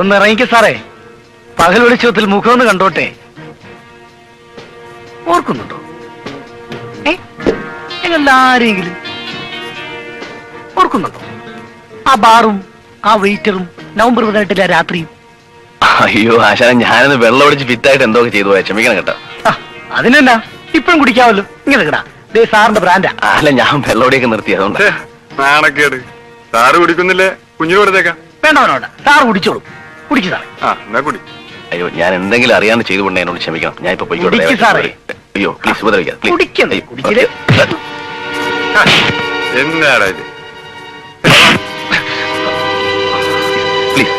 ഒന്ന് ഇറങ്ങിക്ക സാറേ. പകൽ വെളിച്ചത്തിൽ മുഖമൊന്ന് കണ്ടോട്ടെ. ഓർക്കുന്നുണ്ടോ ഞങ്ങളാരെങ്കിലും? ഓർക്കുന്നുണ്ടോ ആ ബാറും ആ വെയിറ്ററും നവംബർ 18 രാത്രിയും? അയ്യോ ആശാന, ഞാനത് വെള്ളം ഒടിച്ച് ഫിറ്റായിട്ട് എന്തൊക്കെ ചെയ്തു പോയാ, ക്ഷമിക്കണം കേട്ടോ. അതിനെന്നാ, ഇപ്പഴും കുടിക്കാമല്ലോ. ഇങ്ങനെ കിടാ, ദേ സാറിന്റെ ബ്രാൻഡാ. അല്ല, ഞാൻ വെള്ളമൊടിയൊക്കെ നിർത്തി, അതുകൊണ്ട്. നാണക്കേട്. സാറ് കുടിക്കുന്നില്ലേ? കുഞ്ഞിന് കൊടുത്തേക്കാം. വേണ്ട വേണ്ട, സാറ് കുടിച്ചോളൂ. കുടിച്ചു സാറേ. എന്നാ കുടി. അയ്യോ, ഞാൻ എന്തെങ്കിലും അറിയാണ്ട് ചെയ്തുകൊണ്ട് എന്നോട് ക്ഷമിക്കണം. ഞാൻ ഇപ്പൊ പോയിക്കോട്ടെ സാറേ. അയ്യോ പ്ലീസ്, ഉപദ്രവിക്കാം. എന്നാടാ ഇത്? പ്ലീസ്.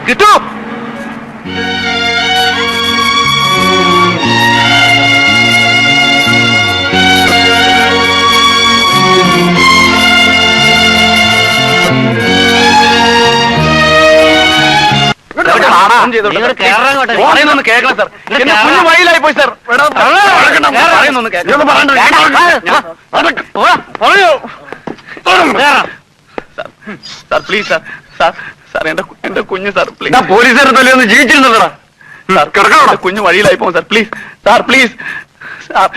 കിട്ടൂ. പറയുന്നൊന്ന് കേൾക്കണം സാർ. എന്റെ കുഞ്ഞു വഴിയിലായി പോയി sir. Sir please sir. Sir sir എന്റെ കുഞ്ഞ് സാർ പ്ലീസ്. പോലീസുകാരെ തല്ലിയൊന്ന് ജീവിച്ചിരുന്നതാ. സാർ കുഞ്ഞു വഴിയിലായി പോകും sir. Please sir, please sir.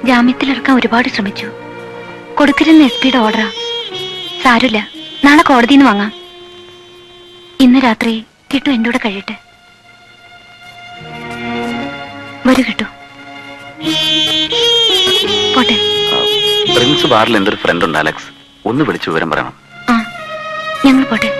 ജാമ്യത്തിലിറക്കാൻ ഒരുപാട് ശ്രമിച്ചു. കൊടുക്കരുന്ന SP-യുടെ ഓർഡറാ. സാരമില്ല, നാളെ കോടതിയിൽ നിന്ന് വാങ്ങാം. ഇന്ന് രാത്രി കിട്ടു എന്റെ കൂടെ കഴിയട്ടെ. വരൂ കിട്ടു. പോട്ടെ. പ്രിൻസ് ബാറിൽ എന്തൊരു ഫ്രണ്ട് ഉണ്ട് അലക്സ്. ഒന്ന് വിളിച്ചു വിവരം പറയണം. ആ, ഞങ്ങൾ പോട്ടെ.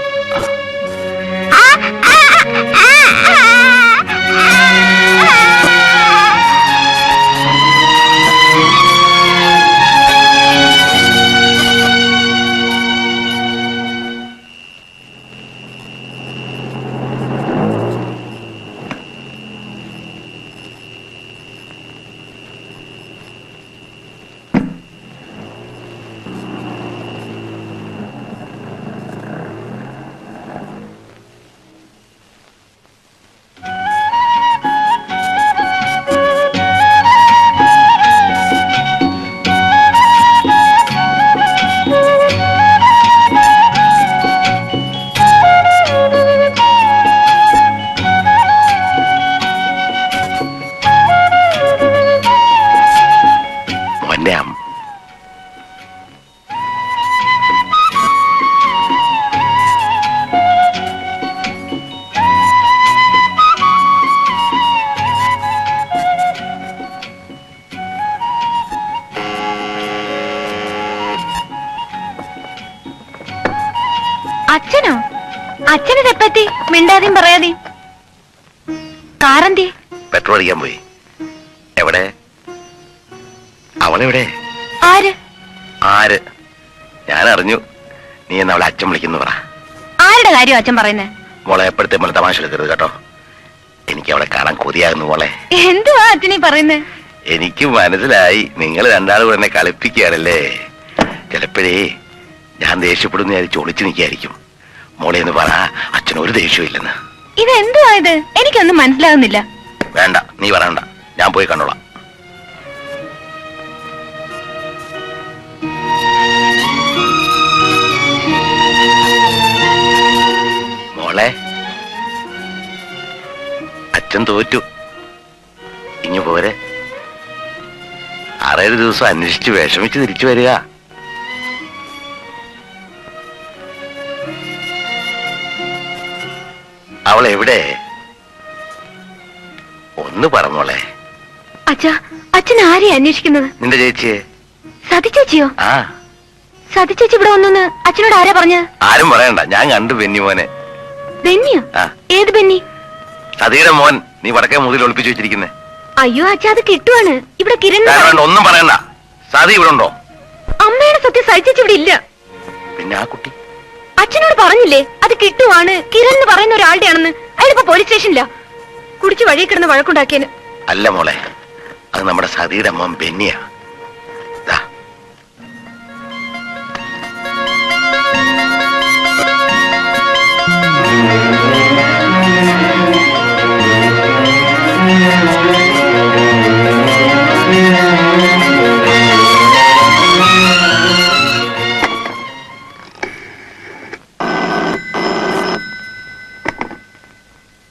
അച്ഛനോ? അച്ഛനെപ്പറ്റി മിണ്ടാതെയും പറയാതെയും. കാറന്തി പെട്രോൾ അടിക്കാൻ പോയി. എവിടെ? അവളെവിടെ? ആര്? ആര്? ഞാൻ അറിഞ്ഞു. നീ എന്ന് അവളെ അച്ഛൻ വിളിക്കുന്നു പറ. ആരുടെ കാര്യം അച്ഛൻ പറയുന്നേ? മോളെ എപ്പോഴത്തെ മോളെ തമാശ എടുക്കരുത് കേട്ടോ. എനിക്ക് അവളെ കാണാൻ കൊതിയാകുന്നു മോളെ. എന്തുവാ അച്ഛനീ പറയുന്നേ? എനിക്ക് മനസ്സിലായി, നിങ്ങൾ രണ്ടാളും എന്നെ കളിപ്പിക്കുകയാണല്ലേ. ചിലപ്പോഴേ ഞാൻ ദേഷ്യപ്പെടുന്ന വിചാരിച്ച് ഒളിച്ചു നിൽക്കായിരിക്കും. മോളെ എന്ന് പറ, അച്ഛൻ ഒരു ദേഷ്യവും ഇല്ലെന്ന്. ഇതെന്തുവാ ഇത്? എനിക്കൊന്നും മനസ്സിലാകുന്നില്ല. വേണ്ട, നീ പറയണ്ട, ഞാൻ പോയി കണ്ടോളാം. മോളെ, അച്ഛൻ തോറ്റു. ഇങ്ങു പോരെ. 6-7 ദിവസം അന്വേഷിച്ച് വിഷമിച്ച് തിരിച്ചു വരിക. അവൾ എവിടെ? ഒന്ന് പറഞ്ഞോളെ. അച്ഛാ, അച്ഛൻ ആരെയാ അന്വേഷിക്കുന്നത്? നിന്റെ ചേച്ചിയെ. സതി ചേച്ചിയോ? ആ, സതി ചേച്ചി ഇവിടെ വന്നു അച്ഛനോട് ആരാ പറഞ്ഞത്? ആരും പറയണ്ട, ഞാൻ കണ്ടു ബെന്നി മോനെ. ബെന്നിയോ? ആ, ഏത് ബെന്നി? സതിയുടെ മോൻ. നീ വടക്കേ മുതിൽ ഒളിപ്പിച്ചു വെച്ചിരിക്കുന്നേ. അയ്യോ അച്ഛാ, അത് കിട്ടുവാണ്. ഇവിടെ കിരൺ. ഒന്നും പറയണ്ട. സതി ഇവിടെ ഉണ്ടോ? അമ്മയുടെ സത്യം സതി ചേച്ചി ഇവിടെ ഇല്ല. പിന്നെ ആ കുട്ടി? അച്ഛനോട് പറഞ്ഞില്ലേ അത് കിട്ടുവാണ്, കിരൺ എന്ന് പറയുന്ന ഒരാളുടെ ആണെന്ന്. അയാളിപ്പോ പോലീസ് സ്റ്റേഷനില്ല. കുടിച്ച് വഴി കിടന്ന് വഴക്കുണ്ടാക്കിയന്. അല്ല മോളെ, അത് നമ്മുടെ സതിയുടെ മോൻ ബെന്നിയാ. ദാ.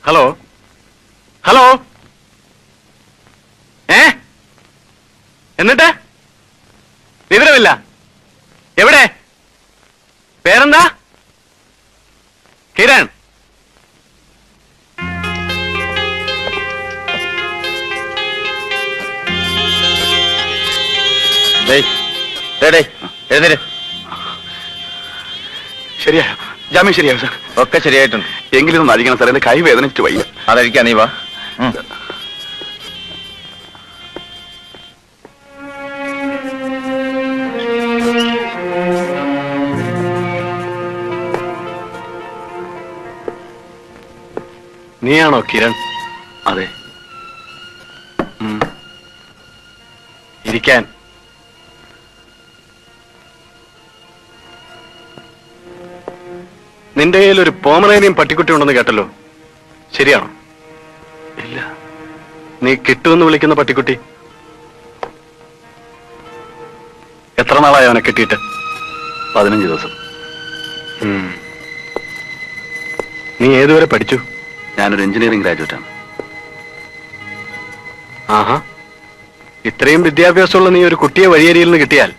Hello hello. എന്നിട്ട് വിവരമില്ല. എവിടെ? പേരെന്താ? കിരൺ. എഴുന്നേര്. ശരിയാ, ജാമ്യം ശരിയാ സാർ. ഒക്കെ ശരിയായിട്ടുണ്ട്. എങ്കിലും ഒന്ന് അടിക്കണം സാർ, എന്റെ കൈ വേദനിച്ചിട്ട് വയ്യ. അതഴിക്കാ, നീ വാ. നീയാണോ കിരൺ? അതെ. ഇരിക്കാൻ. നിന്റെ കയ്യിൽ ഒരു പോമറേനിയൻ പട്ടിക്കുട്ടി ഉണ്ടെന്ന് കേട്ടല്ലോ, ശരിയാണോ? ഇല്ല. നീ കിട്ടുമെന്ന് വിളിക്കുന്ന പട്ടിക്കുട്ടി എത്ര നാളായി അവനെ കിട്ടിയിട്ട്? 15 ദിവസം. നീ ഏതുവരെ പഠിച്ചു? ഞാനൊരു എഞ്ചിനീയറിംഗ് ഗ്രാജുവേറ്റ് ആണ്. ആഹാ, ഇത്രയും വിദ്യാഭ്യാസമുള്ള നീ ഒരു കുട്ടിയെ വഴിയരിയിൽ നിന്ന് കിട്ടിയാൽ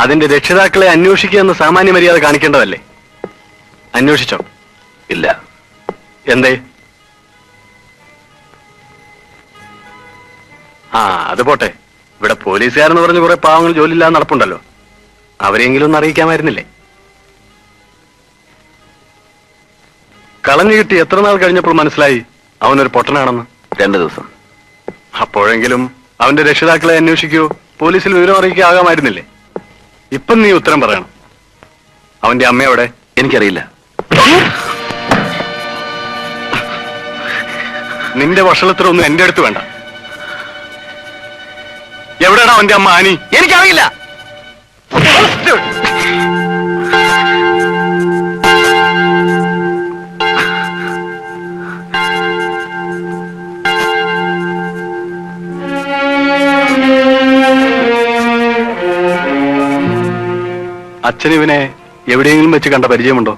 അതിന്റെ രക്ഷിതാക്കളെ അന്വേഷിക്കുക എന്ന സാമാന്യ മര്യാദ കാണിക്കേണ്ടതല്ലേ? അന്വേഷിച്ചോ? ഇല്ല. എന്തേ? ആ, അത് പോട്ടെ. ഇവിടെ പോലീസുകാരെന്ന് പറഞ്ഞ് കുറെ പാവങ്ങൾ ജോലിയില്ലാതെ നടപ്പുണ്ടല്ലോ, അവരെങ്കിലും ഒന്ന് അറിയിക്കാമായിരുന്നില്ലേ? കളഞ്ഞു കിട്ടി എത്ര നാൾ കഴിഞ്ഞപ്പോൾ മനസ്സിലായി അവനൊരു പൊട്ടനാണെന്ന്? 2 ദിവസം. അപ്പോഴെങ്കിലും അവന്റെ രക്ഷിതാക്കളെ അന്വേഷിക്കുകയോ പോലീസിൽ വിവരം അറിയിക്കുകയോ ആകാമായിരുന്നില്ലേ? ഇപ്പം നീ ഉത്തരം പറയണം. അവന്റെ അമ്മയോടെ? എനിക്കറിയില്ല. നിന്റെ വഷളത്തിലൊന്നും എന്റെ അടുത്ത് വേണ്ട. എവിടെയാണ് അവന്റെ അമ്മ ആനി? എനിക്കറിയില്ല. അച്ഛനിവനെ എവിടെയെങ്കിലും വെച്ച് കണ്ട പരിചയമുണ്ടോ?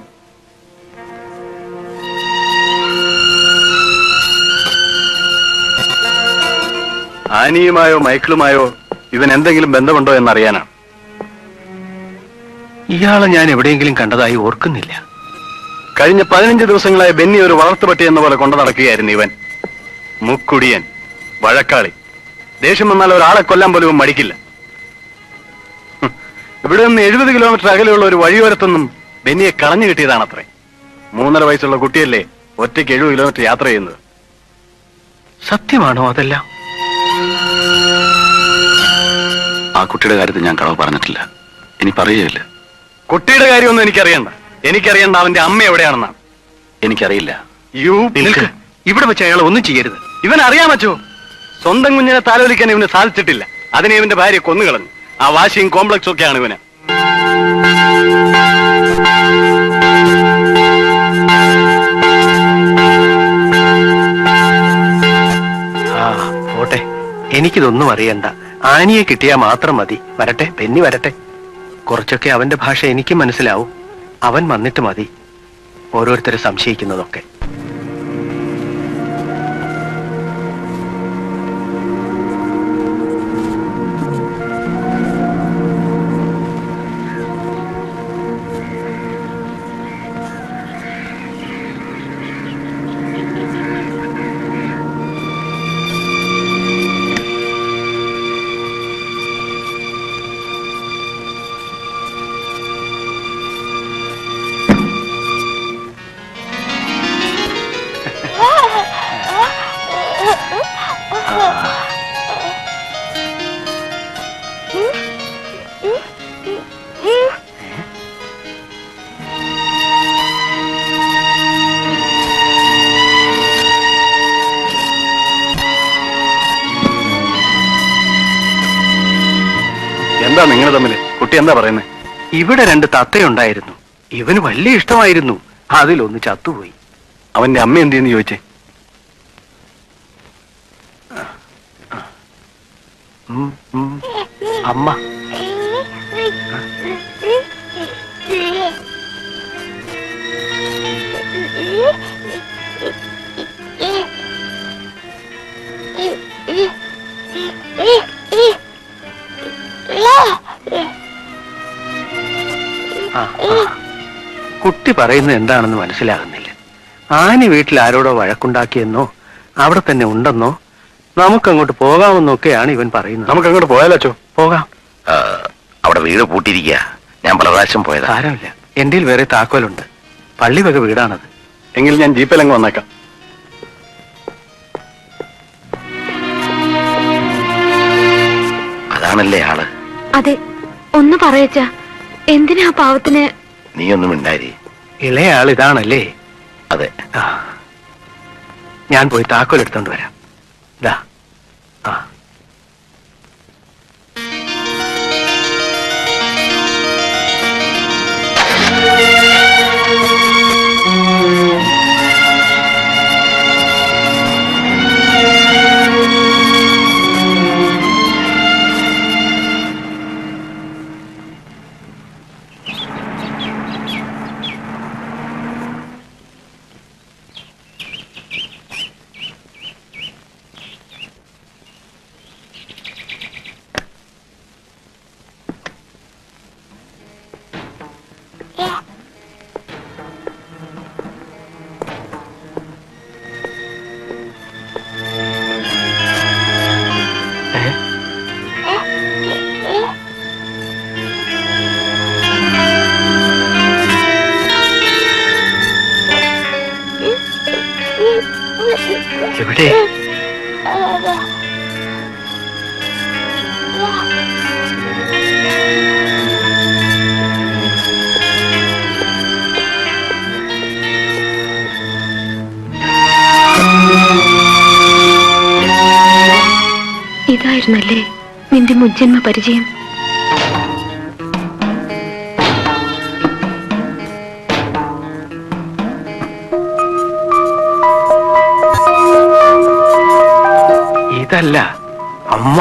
ആനിയുമായോ മൈക്കിളുമായോ ഇവൻ എന്തെങ്കിലും ബന്ധമുണ്ടോ എന്നറിയാനാണ്. ഇയാളെ ഞാൻ എവിടെയെങ്കിലും കണ്ടതായി ഓർക്കുന്നില്ല. കഴിഞ്ഞ 15 ദിവസങ്ങളായി ബെന്നി ഒരു വളർത്തുപട്ടി എന്ന പോലെ കൊണ്ടു നടക്കുകയായിരുന്നു ഇവൻ. മുക്കുടിയൻ, വഴക്കാളി. ദേഷ്യം വന്നാൽ ഒരാളെ കൊല്ലാൻ പോലും ഇവൻ മടിക്കില്ല. ഇവിടെ നിന്ന് 70 കിലോമീറ്റർ അകലെയുള്ള ഒരു വഴിയോരത്തൊന്നും ബെന്നിയെ കളഞ്ഞു കിട്ടിയതാണത്രേ. 3.5 വയസ്സുള്ള കുട്ടിയല്ലേ ഒറ്റയ്ക്ക് 70 കിലോമീറ്റർ യാത്ര ചെയ്യുന്നത്. സത്യമാണോ അതെല്ലാം? ആ കുട്ടിയുടെ കാര്യത്തിൽ ഞാൻ കളവ് പറഞ്ഞിട്ടില്ല, ഇനി പറയുകയില്ല. കുട്ടിയുടെ കാര്യമൊന്നും എനിക്കറിയണ്ട. എനിക്കറിയണ്ട അവന്റെ അമ്മ എവിടെയാണെന്നാണ്. എനിക്കറിയില്ല. നിൽക്ക്. ഇവിടെ വെച്ച് അയാൾ ഒന്നും ചെയ്യരുത്. ഇവൻ അറിയാമച്ചോ, സ്വന്തം കുഞ്ഞിനെ താലോലിക്കാൻ ഇവന് സാധിച്ചിട്ടില്ല. അതിനെ ഇവന്റെ ഭാര്യ കൊന്നുകളഞ്ഞു. ആ വാശിയും കോംപ്ലക്സും ഒക്കെയാണ് ഇവന്. പോട്ടെ, എനിക്കിതൊന്നും അറിയണ്ട. ആനിയെ കിട്ടിയാൽ മാത്രം മതി. വരട്ടെ, ബെന്നി വരട്ടെ. കുറച്ചൊക്കെ അവന്റെ ഭാഷ എനിക്ക് മനസ്സിലാവും. അവൻ വന്നിട്ട് മതി ഓരോരുത്തരെ സംശയിക്കുന്നതൊക്കെ. എന്താ നിങ്ങൾ തമ്മില്? കുട്ടി എന്താ പറയുന്നത്? ഇവിടെ 2 തത്തയുണ്ടായിരുന്നു. ഇവന് വലിയ ഇഷ്ടമായിരുന്നു. അതിലൊന്ന് ചത്തുപോയി. അവന്റെ അമ്മ എന്ത് ചെയ്യുന്നു ചോദിച്ചേ? അമ്മ കുട്ടി പറയുന്നത് എന്താണെന്ന് മനസ്സിലാകുന്നില്ല. ആനി വീട്ടിൽ ആരോടോ വഴക്കുണ്ടാക്കിയെന്നോ അവിടെ തന്നെ ഉണ്ടെന്നോ നമുക്കങ്ങോട്ട് പോകാമെന്നൊക്കെയാണ് ഇവൻ പറയുന്നത്. നമുക്ക് അങ്ങോട്ട് പോയാലോ? പോകാം. അവിടെ വീട് പൂട്ടിയിരിക്കുക. ഞാൻ പല പ്രാവശ്യം പോയതാ. സാരമില്ല, എന്റെ വേറെ താക്കോലുണ്ട്. പള്ളി വക വീടാണത്. എങ്കിൽ ഞാൻ ജീപ്പിലങ്ങ് വന്നേക്കാം. അതാണല്ലേ ആള്? അതെ, ഒന്ന് പറയച്ച. എന്തിനാ പാവത്തിന്? നീ ഒന്നും ഉണ്ടായി. ഇളയ ആൾ ഇതാണല്ലേ? അതെ. ഞാൻ പോയി താക്കോൽ എടുത്തോണ്ട് വരാം. ദാ. എവിടെ? ഇതായിരുന്നല്ലേ നിന്റെ മുജ്ജന്മ പരിചയം? ഇതല്ല അമ്മ.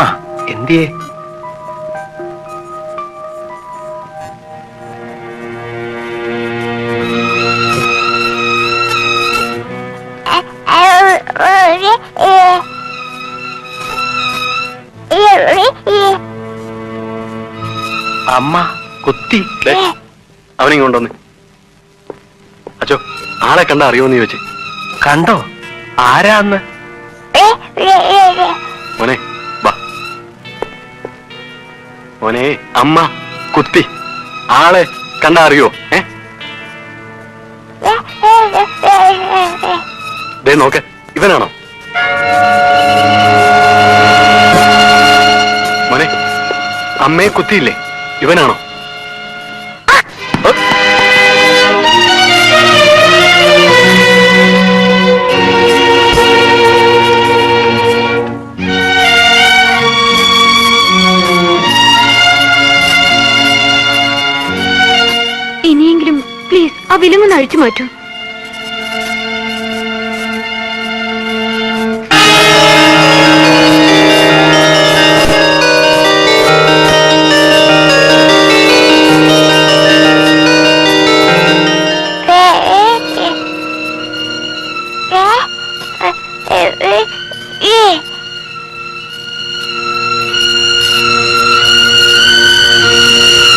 എന്തിയേ? അമ്മ കുത്തി. അവനെ കൊണ്ടുവന്ന്. അച്ചോ, ആളെ കണ്ട അറിയോന്ന് ചോദിച്ചേ. കണ്ടോ? ആരാന്ന്? മോനെ വാ. മോനെ, അമ്മ കുത്തി. ആളെ കണ്ട അറിയോ? ദേ നോക്ക്, ഇവനാണോ? മോനെ, അമ്മയെ കുത്തിയില്ലേ? ഇവനാണോ? ഇനിയെങ്കിലും പ്ലീസ് ആ വിലങ്ങൊന്ന് അഴിച്ചു മാറ്റൂ.